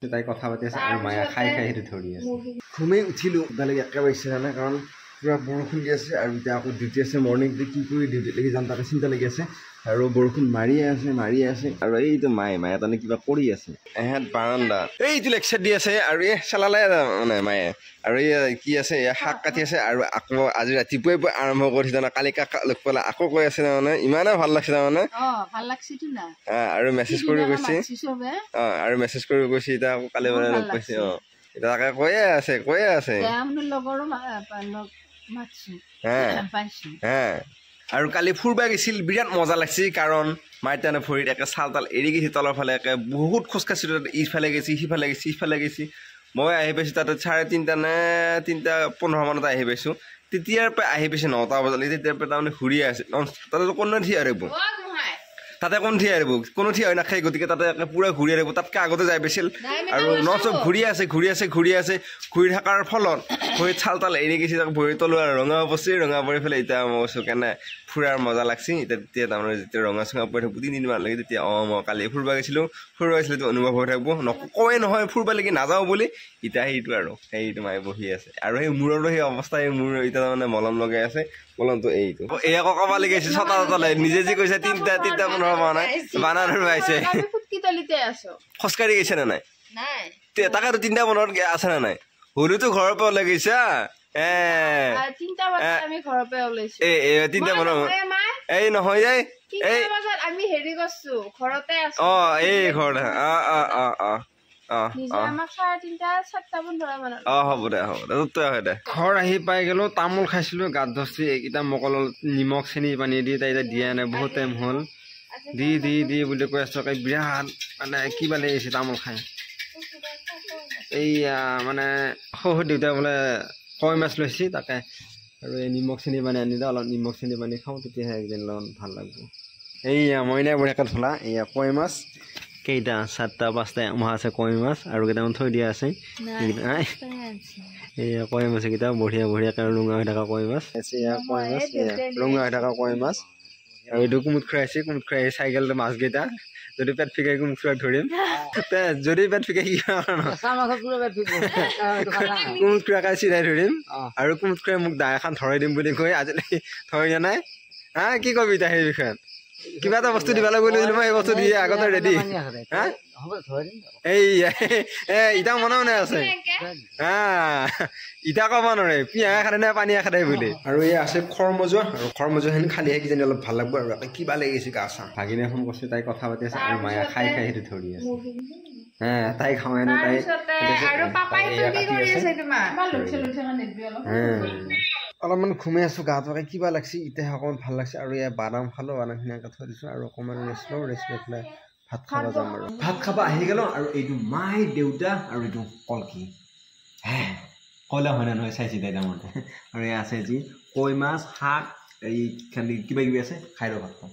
তাই কথা পাতি আছে আৰু মায়া খাই খাই হেতু ধৰি আছে ঘুমে উঠিলো বেলেগ একেবাৰে ইচ্ছা নাই কাৰণ পুৰা বৰষুণ দি আছে আৰু এতিয়া আকৌ ডিউটি আছে মৰ্নিং কি কৰি ডিউটি লাগি যাম তাতে চিন্তা লাগি আছে আৰু বৰষুণ মাৰিয়ে আছে আৰু এইটো মায়ে তানে কিবা কৰি আছে এহেত বাৰান্দা এইটো লেকচাৰ দি আছে আৰু এই চালালে মানে মায়ে আৰু এই কি আছে শাক কাটি আছে আৰু আকৌ আজি ৰাতিপুৱাই আৰম্ভ কৰিছে জানা কালি লগ পালে আকৌ কৈ আছে মানে ইমানে ভাল লাগছে মানে ভাল লাগছিটো না আৰু মেছেজ কৰি কৈছে আৰু মেছেজ কৰি কৈছে এতিয়া আকৌ কালি মানে লগ পাইছে এতিয়া তাকে কৈয়ে আছে আৰু কালি ফুৰবা গৈছিল বিৰাট মজা লাগছে কাৰণ মায়ে তেনে ভৰিত একে চাল তাল এৰি গৈছে তলৰ ফালে একে বহুত খোজ কাঢ়িছিলো ইফালে গৈছে সিফালে গৈছে মই আহি পাইছো তাতে 3:30 নে 3:15 মানত আহি পাইছো তেতিয়াৰ পৰা আহি পাইছে 9টা বজালৈ তেতিয়াৰ পৰা তাৰমানে ঘূৰি আছে তাতে কোনো থিয় আহিব তাতে কোন থিয় আহিব কোনো থিয় হৈ নাখায় গতিকে তাতে পুৰা ঘূৰি আহিব তাতকে আগতে যাই পাইছিল আৰু নচব ঘূৰি আছে ঘূৰি থকাৰ ফলত ভৰিত চাল তাল এৰি গৈছে তাক ভৰি তলো আৰু ৰঙা পৰি পেলাই এতিয়া মই কৈছো কেনে ফুৰাৰ মজা লাগছি এতিয়া তেতিয়া তাৰমানে যেতিয়া ৰঙা চঙা পৰি থাকোঁ 3 দিন মান লাগে তেতিয়া মই কালি ফুৰবা গৈছিলো অনুভৱ হৈ থাকিব নকয়ে নহয় ফুৰবা লাগি নাযাওঁ বুলি এতিয়া সেইটো মায়ে বহি আছে আৰু সেই মূৰৰো সেই অৱস্থা এই মূৰ এতিয়া তাৰমানে মলম লগাই আছে মলমটো এইটো এই আকৌ কবা লাগিছে ছটা নিজে যি কৈছে 3:15 হোৱা নাই বানান পাইছে খোজকাঢ়ি গৈছে নে নাই তাকে 3:15 আছে নে নাই হলিতো ঘৰৰ পৰা ওলাই গৈছা এই নহয় এই হ'ব দে ঘৰ আহি পাই গলো তামোল খাইছিলো গাত ধৰছি এইকেইটা মকল নিমখ চেনি পানী দি তাই দিয়া নাই বহুত টাইম হ'ল দি বুলি কৈ আছো বিৰাট মানে কিবা লাগিছে তামোল খাই এইয়া মানে শহুৰ দেউতাই বোলে কই মাছ লৈছি তাকে আৰু এই নিমখ চেনি পানী আনি অলপ নিমখ চেনি পানী খাওঁ তেতিয়াহে একদিন লগত ভাল লাগিব এইয়া মইনাই বঢ়িয়াকৈ ধলা এয়া কই মাছ কেইটা 7টা 5টা এমাহ আছে কই মাছ আৰু কেইটামান থৈ দিয়া আছে এয়া কই মাছ কেইটা বঢ়িয়াকৈ ৰঙা হৈ থকা কই মাছ ৰঙা হৈ থকা কই মাছ আৰু এইটো কুমুট খুৱাইছে চাইকেলটো মাছকেইটা যদি পেট ফিকাই কুমুট খুৱাই ধৰিম যদি পেট ফিকাই কি কুমুট খুৱাই চিধাই ধৰিম আৰু কুমুট খুৱাই মোক দা এখন ধৰাই দিম বুলি কৈ আজিলৈকে ধৰি দিয়া নাই কি কবি এতিয়া সেই বিষয়ে কিবা এটা বস্তু দিবা লাগিব মই সেই বস্তু দিয়ে আগতে ৰেডি ইটা মনে আছে ইটা কবা নোৱাৰে পিঁয়াজ খালে নে পানী খালে বুলি আৰু এই আছে খৰমজুৱাখিনি খালি কিজানি অলপ ভাল লাগব আৰু কিবা লাগিছে গা চা ভাগিনে ফোন কৰিছে তাই কথা পাতি আছে আৰু মায়ে খাই হেতু ধৰি আছে তাই খাওঁহে নে তাই অলপমান ঘুমাই আছো গাটো কিবা লাগছে এতিয়া অকণমান ভাল লাগছে আৰু এয়া বাদাম খালো বাদামখিনি থৈ দিছো আৰু অকণমান ৰেষ্ট লৈ পেলাই ভাত খাব যাম আৰু ভাত খাব আহি গ'লো আৰু এইটো মাই দেউতা আৰু এইটো কলকি কয়লা হয় নহয় চাইছি তাই তাৰমানে আৰু এয়া আছে যি কই মাছ শাক এই কিবা কিবি আছে খাই ৰ ভাত খাওঁ